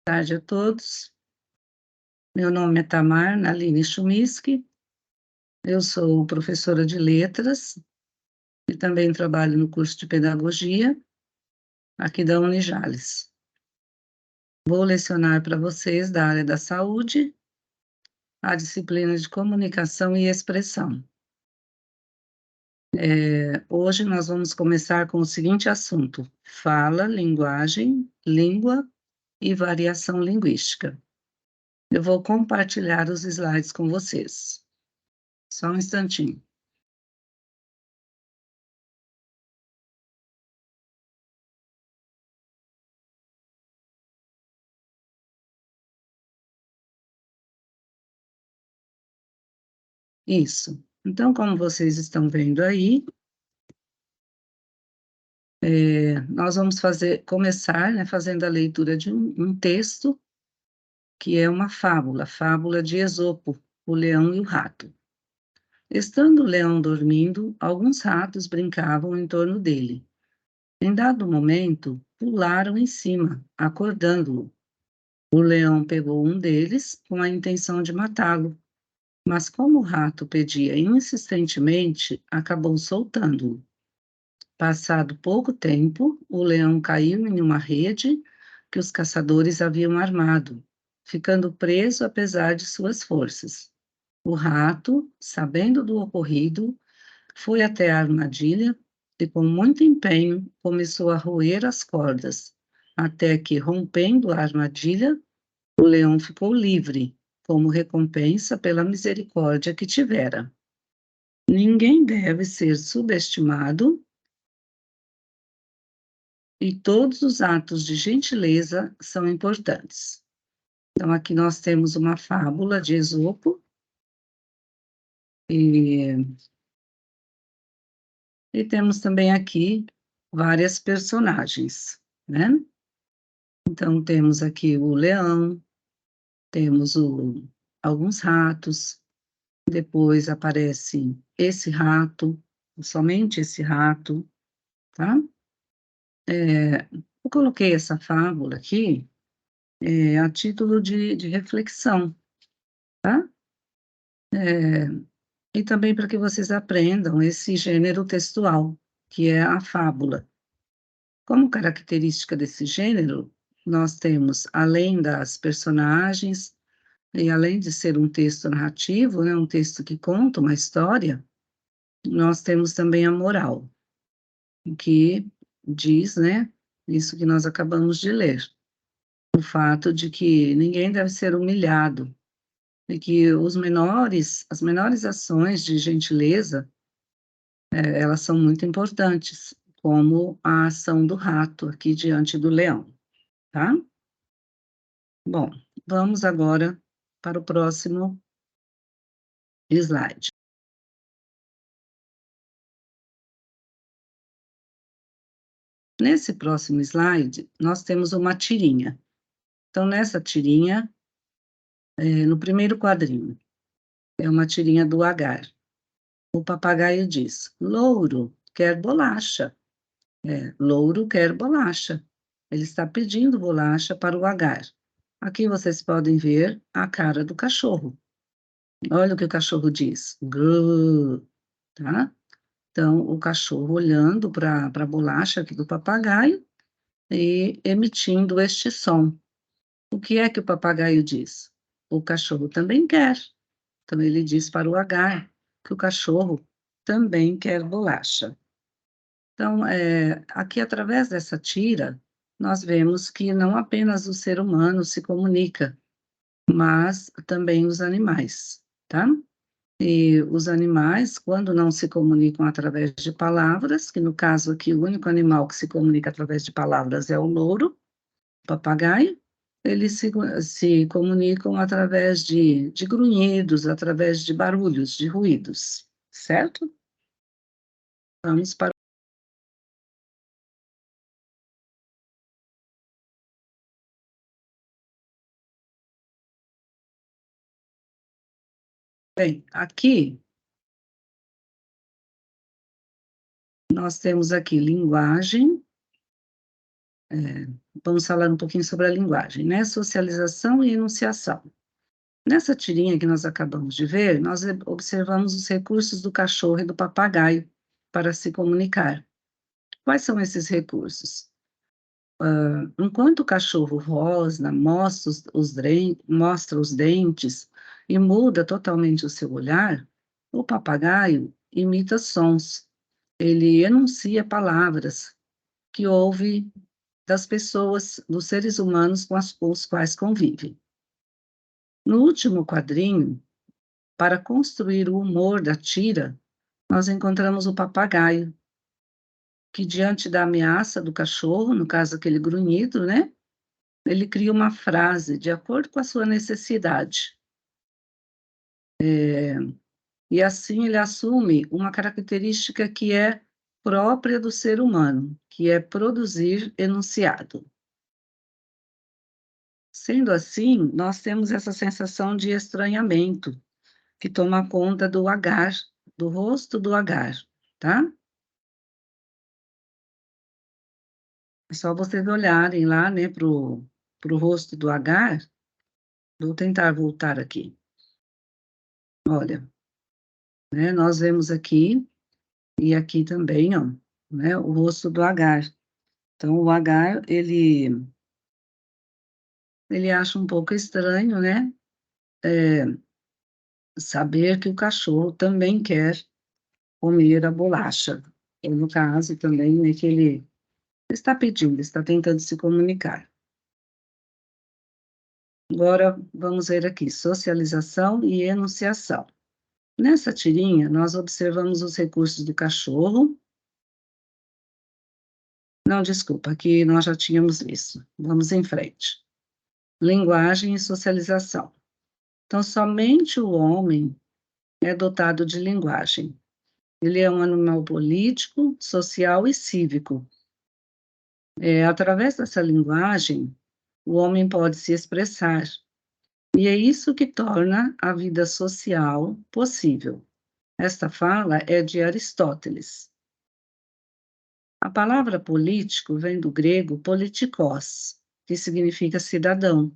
Boa tarde a todos. Meu nome é Tamar Naline Chumisky, eu sou professora de letras e também trabalho no curso de pedagogia aqui da Unijales. Vou lecionar para vocês da área da saúde a disciplina de comunicação e expressão. Hoje nós vamos começar com o seguinte assunto: fala, linguagem, língua e variação linguística. Eu vou compartilhar os slides com vocês. Só um instantinho. Isso. Então, como vocês estão vendo aí, nós vamos começar, né, fazendo a leitura de um texto que é uma fábula de Esopo, o leão e o rato. Estando o leão dormindo, alguns ratos brincavam em torno dele. Em dado momento, pularam em cima, acordando-o. O leão pegou um deles com a intenção de matá-lo, mas como o rato pedia insistentemente, acabou soltando-o. Passado pouco tempo, o leão caiu em uma rede que os caçadores haviam armado, ficando preso apesar de suas forças. O rato, sabendo do ocorrido, foi até a armadilha e, com muito empenho, começou a roer as cordas, até que, rompendo a armadilha, o leão ficou livre, como recompensa pela misericórdia que tivera. Ninguém deve ser subestimado e todos os atos de gentileza são importantes. Então, aqui nós temos uma fábula de Esopo, e temos também aqui várias personagens, né? Então, temos aqui o leão, temos alguns ratos, depois aparece esse rato, somente esse rato, tá? Eu coloquei essa fábula aqui a título de reflexão, tá? E também para que vocês aprendam esse gênero textual, que é a fábula. Como característica desse gênero, nós temos, além das personagens, e além de ser um texto narrativo, né, um texto que conta uma história, nós temos também a moral, que diz, né, isso que nós acabamos de ler, o fato de que ninguém deve ser humilhado, e que as menores ações de gentileza, elas são muito importantes, como a ação do rato aqui diante do leão, tá? Bom, vamos agora para o próximo slide. Nesse próximo slide, nós temos uma tirinha. Então, nessa tirinha, no primeiro quadrinho, é uma tirinha do Agar. O papagaio diz: Louro quer bolacha. Louro quer bolacha. Ele está pedindo bolacha para o Agar. Aqui vocês podem ver a cara do cachorro. Olha o que o cachorro diz. Grrr, tá? Então, o cachorro olhando para a bolacha aqui do papagaio e emitindo este som. O que é que o papagaio diz? O cachorro também quer. Então, ele diz para o Agar que o cachorro também quer bolacha. Então, aqui, através dessa tira, nós vemos que não apenas o ser humano se comunica, mas também os animais, tá? E os animais, quando não se comunicam através de palavras, que no caso aqui o único animal que se comunica através de palavras é o louro, o papagaio, eles se comunicam através de grunhidos, através de barulhos, de ruídos, certo? Vamos para. Bem, aqui nós temos aqui linguagem vamos falar um pouquinho sobre a linguagem, né? Socialização e enunciação. Nessa tirinha que nós acabamos de ver, nós observamos os recursos do cachorro e do papagaio para se comunicar. Quais são esses recursos? Enquanto o cachorro rosna, mostra os dentes e muda totalmente o seu olhar, o papagaio imita sons. Ele enuncia palavras que ouve das pessoas, dos seres humanos com os quais convive. No último quadrinho, para construir o humor da tira, nós encontramos o papagaio, que diante da ameaça do cachorro, no caso aquele grunhido, né? Ele cria uma frase de acordo com a sua necessidade. E assim ele assume uma característica que é própria do ser humano, que é produzir enunciado. Sendo assim, nós temos essa sensação de estranhamento, que toma conta do agar, do rosto do agar, tá? É só vocês olharem lá, né, pro rosto do agar. Vou tentar voltar aqui. Olha, né, nós vemos aqui, e aqui também, ó, né, o rosto do agar. Então, o agar, ele acha um pouco estranho, né, saber que o cachorro também quer comer a bolacha. E no caso também, né, que ele está pedindo, está tentando se comunicar. Agora, vamos ver aqui, socialização e enunciação. Nessa tirinha, nós observamos os recursos do cachorro. Não, desculpa, aqui nós já tínhamos isso. Vamos em frente. Linguagem e socialização. Então, somente o homem é dotado de linguagem. Ele é um animal político, social e cívico. Através dessa linguagem, o homem pode se expressar. E é isso que torna a vida social possível. Esta fala é de Aristóteles. A palavra político vem do grego politikos, que significa cidadão,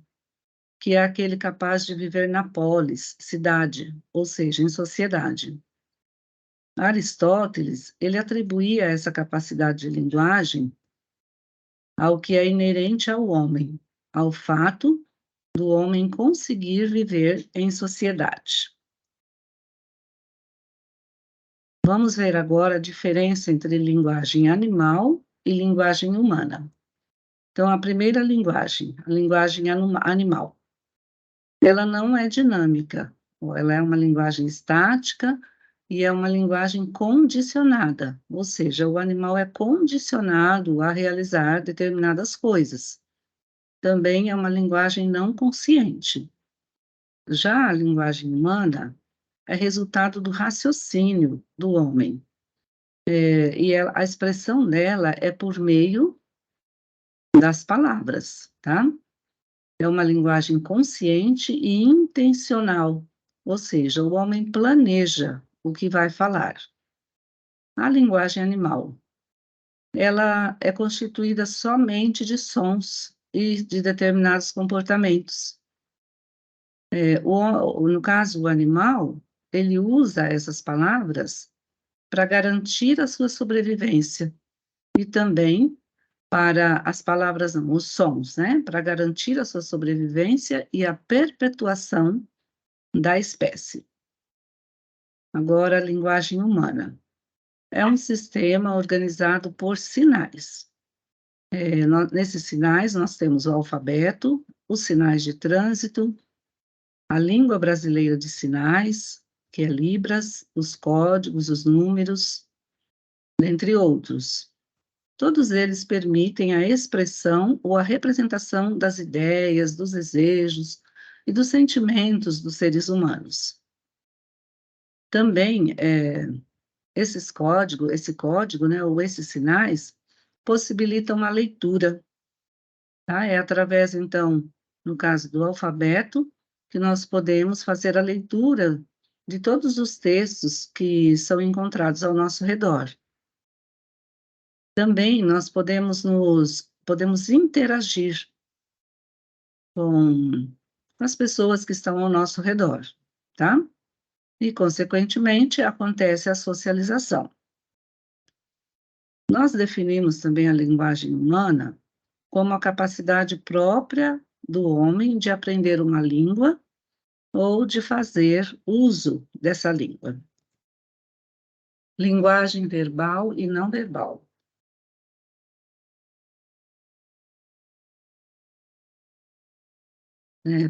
que é aquele capaz de viver na polis, cidade, ou seja, em sociedade. Aristóteles, ele atribuía essa capacidade de linguagem ao que é inerente ao homem, ao fato do homem conseguir viver em sociedade. Vamos ver agora a diferença entre linguagem animal e linguagem humana. Então, a primeira linguagem, a linguagem animal, ela não é dinâmica, ela é uma linguagem estática e é uma linguagem condicionada, ou seja, o animal é condicionado a realizar determinadas coisas. Também é uma linguagem não consciente. Já a linguagem humana é resultado do raciocínio do homem. A expressão dela é por meio das palavras, tá? É uma linguagem consciente e intencional, ou seja, o homem planeja o que vai falar. A linguagem animal, ela é constituída somente de sons e de determinados comportamentos. No caso, o animal, ele usa essas palavras para garantir a sua sobrevivência e também para as palavras, não, os sons, né? Para garantir a sua sobrevivência e a perpetuação da espécie. Agora, a linguagem humana. É um sistema organizado por sinais. Nesses sinais, nós temos o alfabeto, os sinais de trânsito, a língua brasileira de sinais, que é Libras, os códigos, os números, entre outros. Todos eles permitem a expressão ou a representação das ideias, dos desejos e dos sentimentos dos seres humanos. Também, esse código, né, ou esses sinais, possibilitam a leitura, tá? É através, então, no caso do alfabeto, que nós podemos fazer a leitura de todos os textos que são encontrados ao nosso redor. Também nós podemos nos podemos interagir com as pessoas que estão ao nosso redor, tá? E, consequentemente, acontece a socialização. Nós definimos também a linguagem humana como a capacidade própria do homem de aprender uma língua ou de fazer uso dessa língua. Linguagem verbal e não verbal.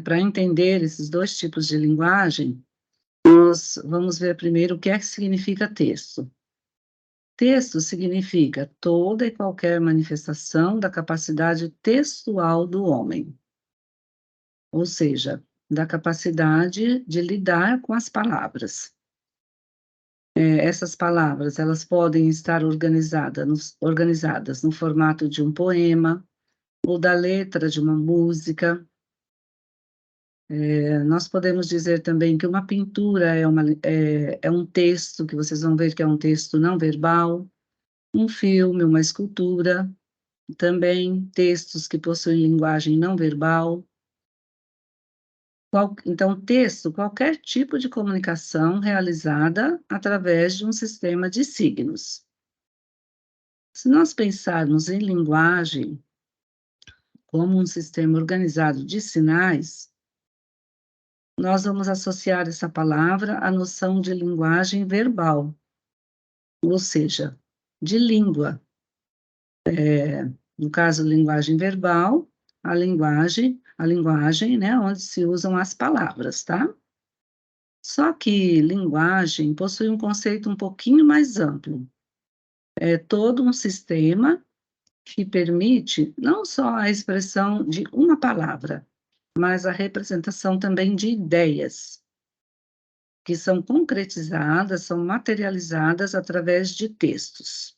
Para entender esses dois tipos de linguagem, nós vamos ver primeiro o que é que significa texto. Texto significa toda e qualquer manifestação da capacidade textual do homem, ou seja, da capacidade de lidar com as palavras. Essas palavras, elas podem estar organizadas no formato de um poema ou da letra de uma música. Nós podemos dizer também que uma pintura é um texto, que vocês vão ver que é um texto não verbal, um filme, uma escultura, também textos que possuem linguagem não verbal. Então, texto, qualquer tipo de comunicação realizada através de um sistema de signos. Se nós pensarmos em linguagem como um sistema organizado de sinais, nós vamos associar essa palavra à noção de linguagem verbal, ou seja, de língua. No caso, linguagem verbal, a linguagem, né, onde se usam as palavras, tá? Só que linguagem possui um conceito um pouquinho mais amplo. É todo um sistema que permite não só a expressão de uma palavra, mas a representação também de ideias, que são concretizadas, são materializadas através de textos.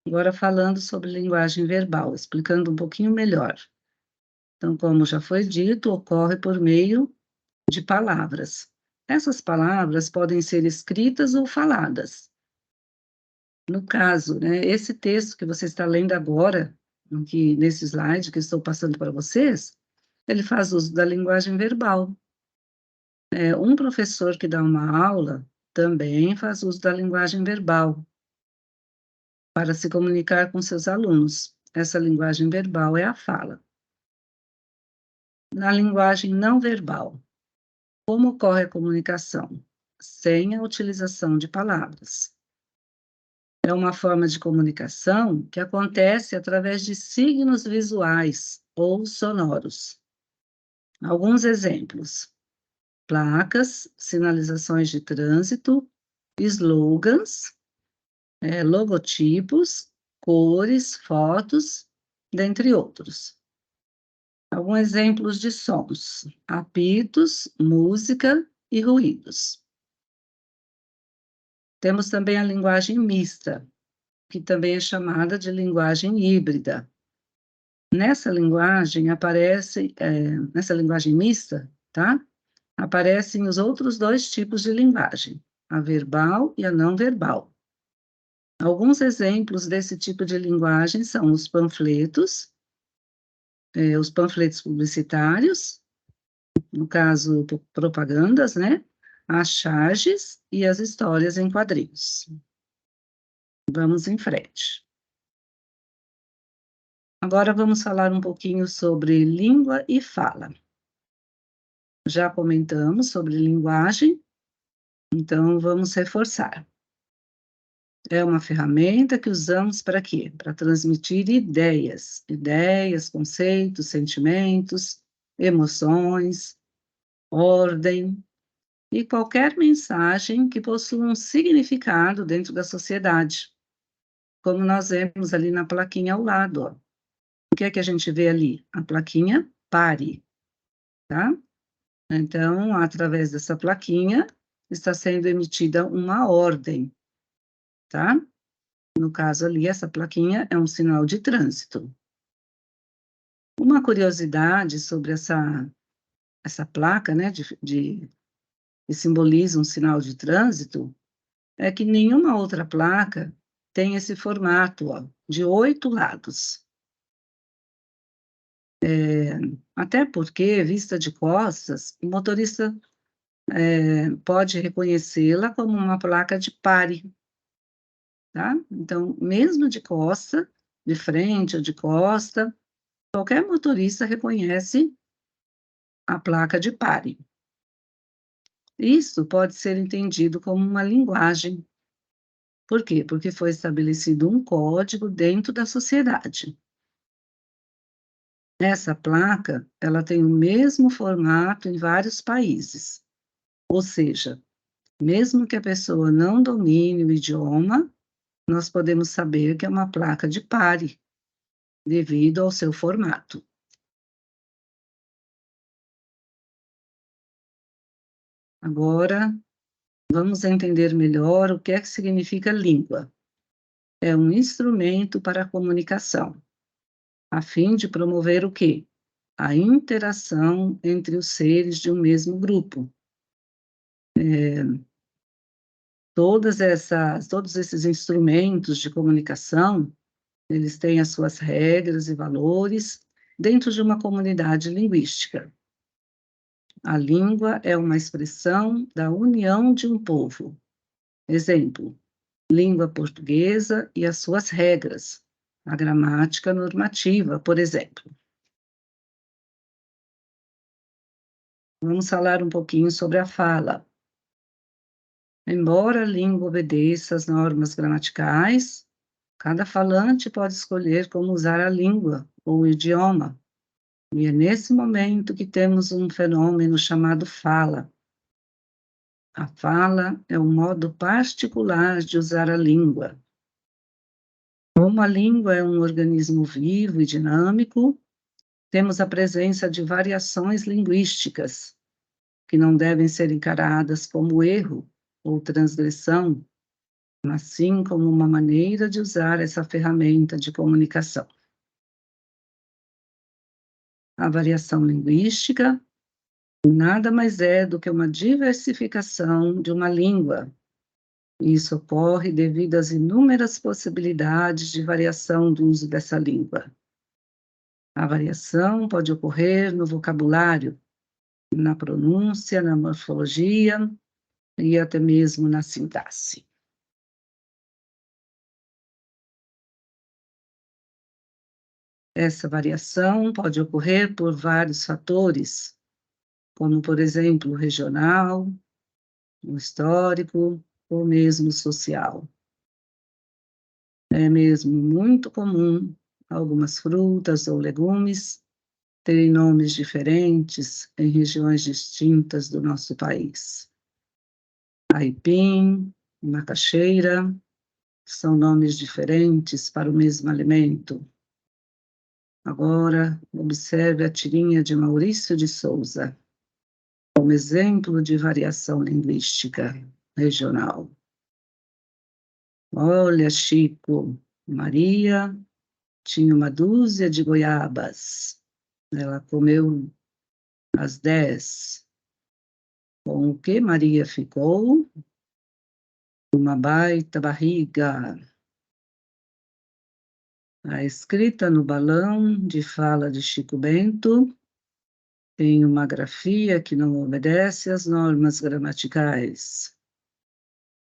Agora, falando sobre linguagem verbal, explicando um pouquinho melhor. Então, como já foi dito, ocorre por meio de palavras. Essas palavras podem ser escritas ou faladas. No caso, né, esse texto que você está lendo agora, nesse slide que estou passando para vocês, ele faz uso da linguagem verbal. Um professor que dá uma aula também faz uso da linguagem verbal para se comunicar com seus alunos. Essa linguagem verbal é a fala. Na linguagem não verbal, como ocorre a comunicação? Sem a utilização de palavras. É uma forma de comunicação que acontece através de signos visuais ou sonoros. Alguns exemplos: placas, sinalizações de trânsito, slogans, logotipos, cores, fotos, dentre outros. Alguns exemplos de sons: apitos, música e ruídos. Temos também a linguagem mista, que também é chamada de linguagem híbrida. Nessa linguagem nessa linguagem mista, tá? Aparecem os outros dois tipos de linguagem, a verbal e a não verbal. Alguns exemplos desse tipo de linguagem são os panfletos publicitários, no caso, propagandas, né? As charges e as histórias em quadrinhos. Vamos em frente. Agora vamos falar um pouquinho sobre língua e fala. Já comentamos sobre linguagem, então vamos reforçar. É uma ferramenta que usamos para quê? Para transmitir ideias, conceitos, sentimentos, emoções, ordem e qualquer mensagem que possua um significado dentro da sociedade. Como nós vemos ali na plaquinha ao lado, ó. O que é que a gente vê ali? A plaquinha pare, tá? Então, através dessa plaquinha, está sendo emitida uma ordem, tá? No caso ali, essa plaquinha é um sinal de trânsito. Uma curiosidade sobre essa placa, né, que simboliza um sinal de trânsito, é que nenhuma outra placa tem esse formato, ó, de 8 lados. Até porque, vista de costas, o motorista pode reconhecê-la como uma placa de pare, tá? Então, mesmo de costa, de frente ou de costa, qualquer motorista reconhece a placa de pare. Isso pode ser entendido como uma linguagem. Por quê? Porque foi estabelecido um código dentro da sociedade. Essa placa, ela tem o mesmo formato em vários países. Ou seja, mesmo que a pessoa não domine o idioma, nós podemos saber que é uma placa de pare, devido ao seu formato. Agora, vamos entender melhor o que é que significa língua. É um instrumento para a comunicação, a fim de promover o quê? A interação entre os seres de um mesmo grupo. Todos esses instrumentos de comunicação, eles têm as suas regras e valores dentro de uma comunidade linguística. A língua é uma expressão da união de um povo. Exemplo, língua portuguesa e as suas regras, a gramática normativa, por exemplo. Vamos falar um pouquinho sobre a fala. Embora a língua obedeça às normas gramaticais, cada falante pode escolher como usar a língua ou o idioma. E é nesse momento que temos um fenômeno chamado fala. A fala é um modo particular de usar a língua. Como a língua é um organismo vivo e dinâmico, temos a presença de variações linguísticas, que não devem ser encaradas como erro ou transgressão, mas sim como uma maneira de usar essa ferramenta de comunicação. A variação linguística nada mais é do que uma diversificação de uma língua. Isso ocorre devido às inúmeras possibilidades de variação do uso dessa língua. A variação pode ocorrer no vocabulário, na pronúncia, na morfologia e até mesmo na sintaxe. Essa variação pode ocorrer por vários fatores, como, por exemplo, o regional, o histórico ou mesmo social. É mesmo muito comum algumas frutas ou legumes terem nomes diferentes em regiões distintas do nosso país. Aipim, macaxeira, são nomes diferentes para o mesmo alimento. Agora, observe a tirinha de Maurício de Souza, como exemplo de variação linguística regional. Olha, Chico, Maria tinha uma dúzia de goiabas. Ela comeu às 10. Com o que Maria ficou? Uma baita barriga. A escrita no balão de fala de Chico Bento tem uma grafia que não obedece às normas gramaticais,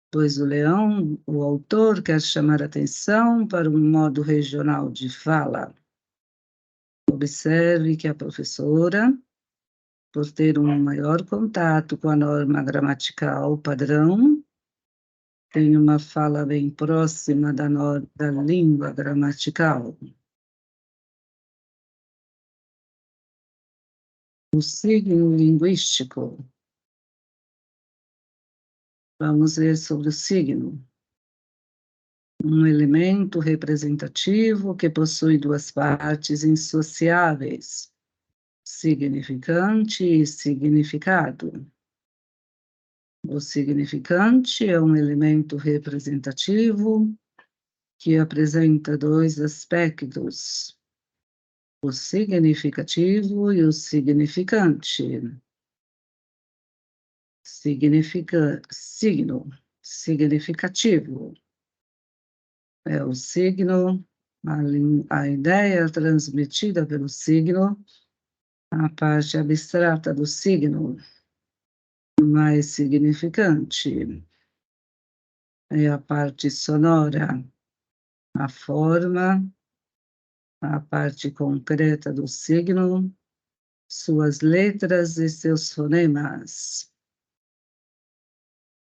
pois o autor quer chamar atenção para um modo regional de fala. Observe que a professora, por ter um maior contato com a norma gramatical padrão, tem uma fala bem próxima da língua gramatical. O signo linguístico. Vamos ver sobre o signo. Um elemento representativo que possui duas partes indissociáveis, significante e significado. O significante é um elemento representativo que apresenta dois aspectos, o significativo e o significante. Significa signo, significativo. é o signo, a ideia transmitida pelo signo, a parte abstrata do signo, mais significante, é a parte sonora, a forma, a parte concreta do signo, suas letras e seus fonemas.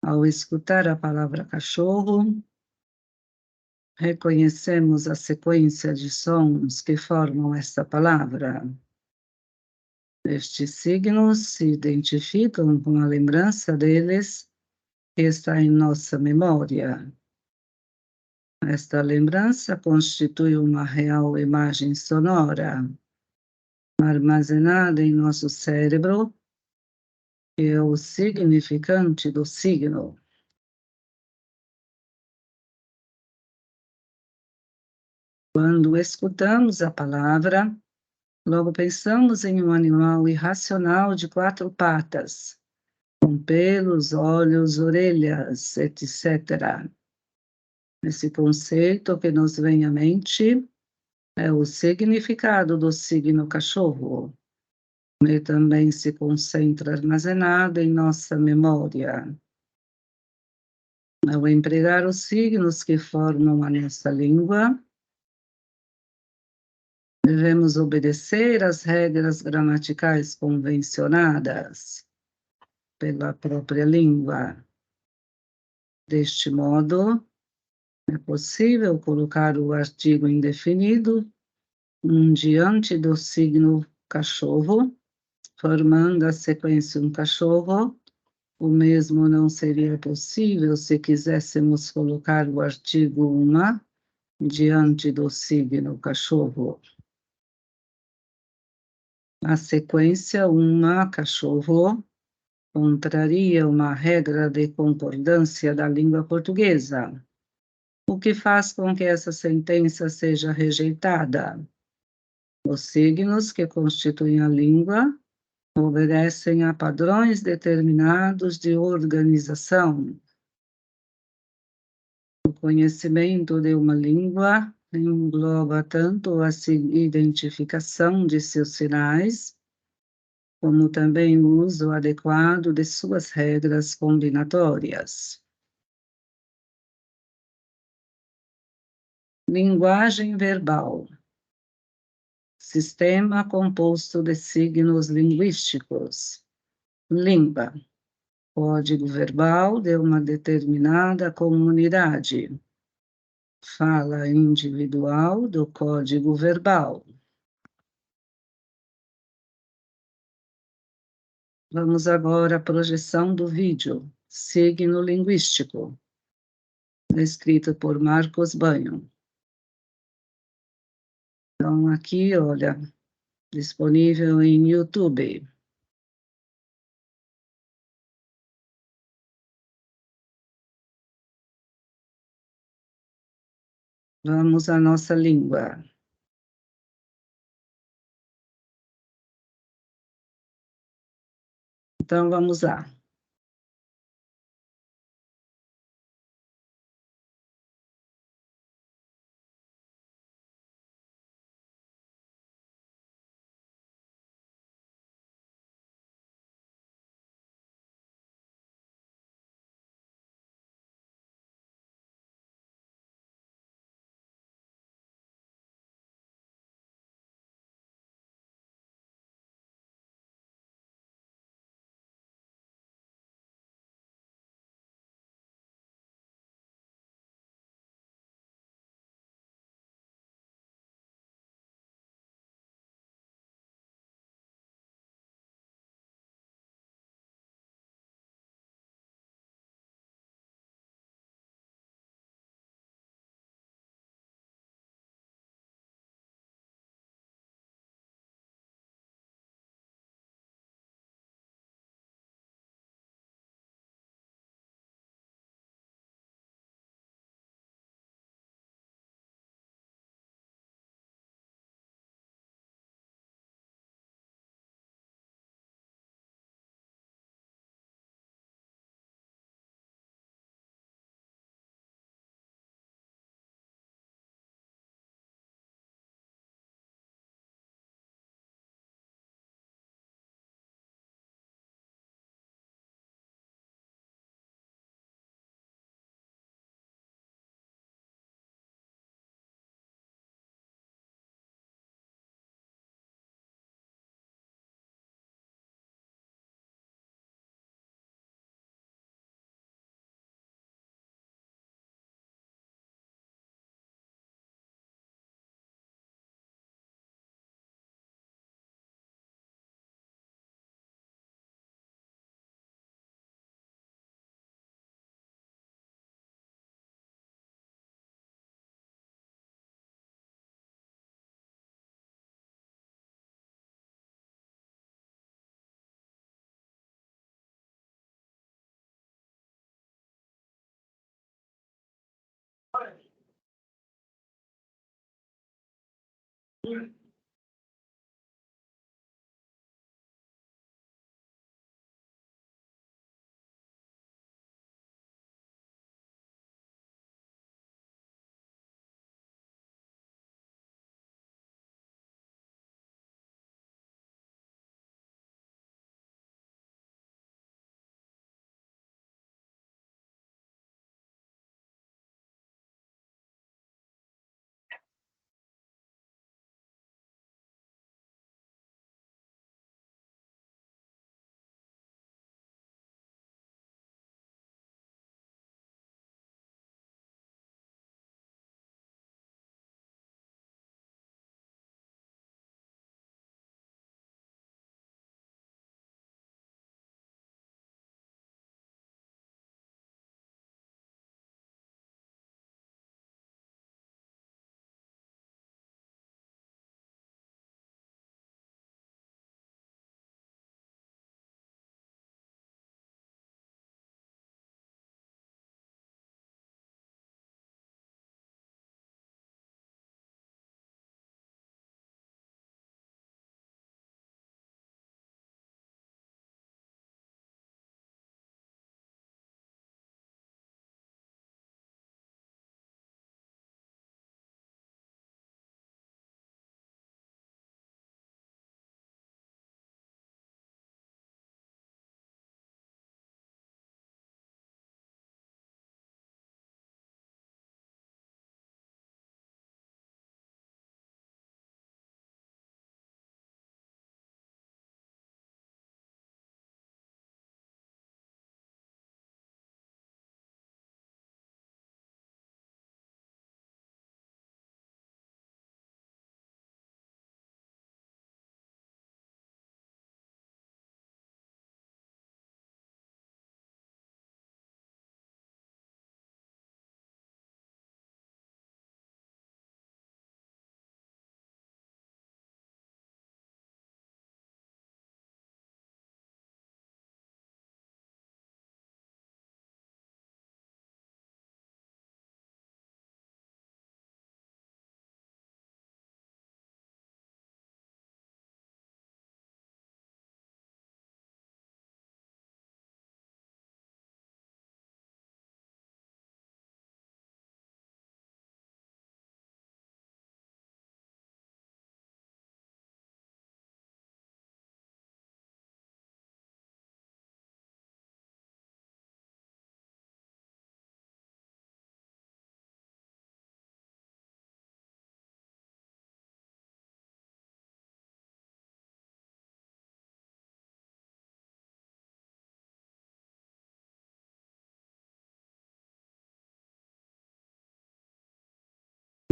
Ao escutar a palavra cachorro, reconhecemos a sequência de sons que formam esta palavra. Estes signos se identificam com a lembrança deles que está em nossa memória. Esta lembrança constitui uma real imagem sonora, armazenada em nosso cérebro, que é o significante do signo. Quando escutamos a palavra, logo pensamos em um animal irracional de 4 patas, com pelos, olhos, orelhas, etc. Esse conceito que nos vem à mente é o significado do signo cachorro, e também se concentra armazenado em nossa memória. Ao empregar os signos que formam a nossa língua, devemos obedecer às regras gramaticais convencionadas pela própria língua. Deste modo, é possível colocar o artigo indefinido diante do signo cachorro, formando a sequência um cachorro. O mesmo não seria possível se quiséssemos colocar o artigo uma diante do signo cachorro. A sequência uma cachorro contraria uma regra de concordância da língua portuguesa, o que faz com que essa sentença seja rejeitada. Os signos que constituem a língua obedecem a padrões determinados de organização. O conhecimento de uma língua engloba tanto a identificação de seus sinais, como também o uso adequado de suas regras combinatórias. Linguagem verbal. Sistema composto de signos linguísticos. Língua. Código verbal de uma determinada comunidade. Fala individual do código verbal. Vamos agora à projeção do vídeo, signo linguístico, escrito por Marcos Banho. Então, aqui, olha, disponível em YouTube. Vamos à nossa língua. Então, vamos lá.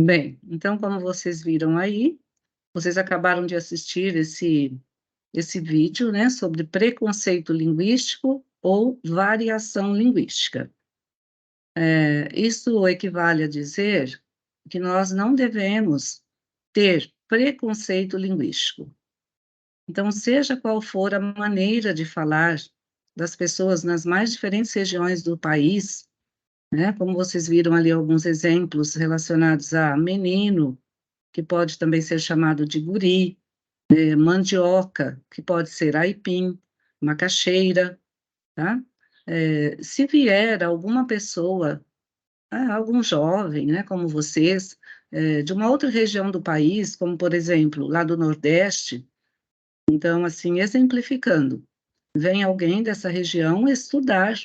Bem, então como vocês viram aí, vocês acabaram de assistir esse vídeo, né, sobre preconceito linguístico ou variação linguística. Isso equivale a dizer que nós não devemos ter preconceito linguístico. Então, seja qual for a maneira de falar das pessoas nas mais diferentes regiões do país, né, como vocês viram ali alguns exemplos relacionados a menino, que pode também ser chamado de guri, mandioca, que pode ser aipim, macaxeira, tá? Se vier alguma pessoa, algum jovem, né, como vocês, de uma outra região do país, como por exemplo, lá do Nordeste, então, assim, exemplificando, vem alguém dessa região estudar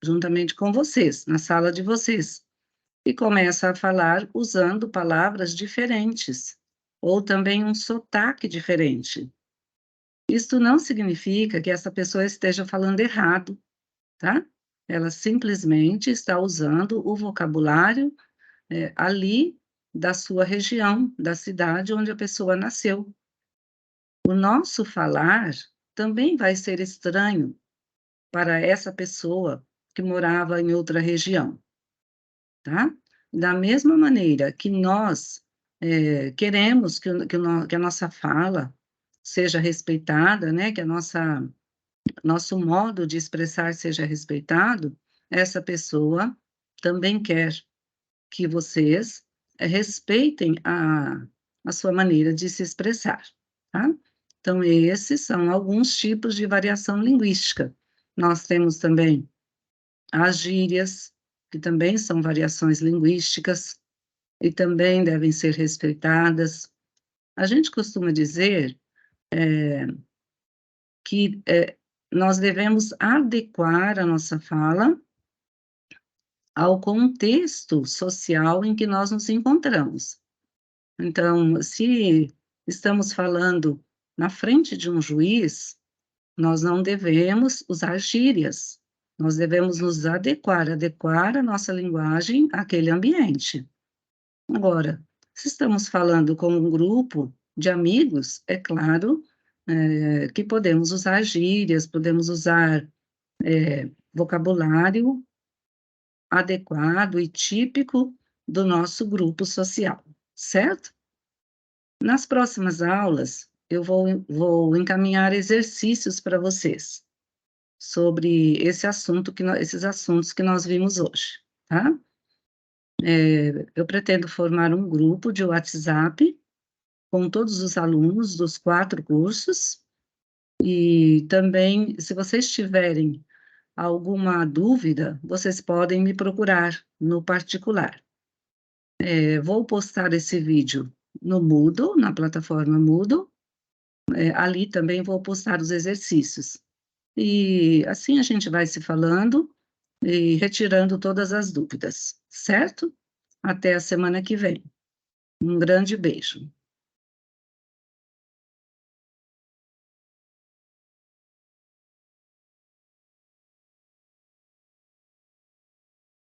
juntamente com vocês, na sala de vocês, e começa a falar usando palavras diferentes, ou também um sotaque diferente. Isto não significa que essa pessoa esteja falando errado, tá? Ela simplesmente está usando o vocabulário, ali da sua região, da cidade onde a pessoa nasceu. O nosso falar também vai ser estranho para essa pessoa que morava em outra região, tá? Da mesma maneira que nós, queremos que a nossa fala seja respeitada, né, que a nosso modo de expressar seja respeitado, essa pessoa também quer que vocês respeitem a sua maneira de se expressar, tá? Então, esses são alguns tipos de variação linguística. Nós temos também as gírias, que também são variações linguísticas e também devem ser respeitadas. A gente costuma dizer que nós devemos adequar a nossa fala ao contexto social em que nós nos encontramos. Então, se estamos falando na frente de um juiz, nós não devemos usar gírias, nós devemos nos adequar a nossa linguagem àquele ambiente. Agora, se estamos falando com um grupo de amigos, é claro, que podemos usar gírias, podemos usar vocabulário adequado e típico do nosso grupo social, certo? Nas próximas aulas, eu vou encaminhar exercícios para vocês sobre esses assuntos que nós vimos hoje, tá? Eu pretendo formar um grupo de WhatsApp com todos os alunos dos 4 cursos, e também, se vocês tiverem alguma dúvida, vocês podem me procurar no particular. Vou postar esse vídeo no Moodle, na plataforma Moodle, ali também vou postar os exercícios. E assim a gente vai se falando e retirando todas as dúvidas, certo? Até a semana que vem. Um grande beijo.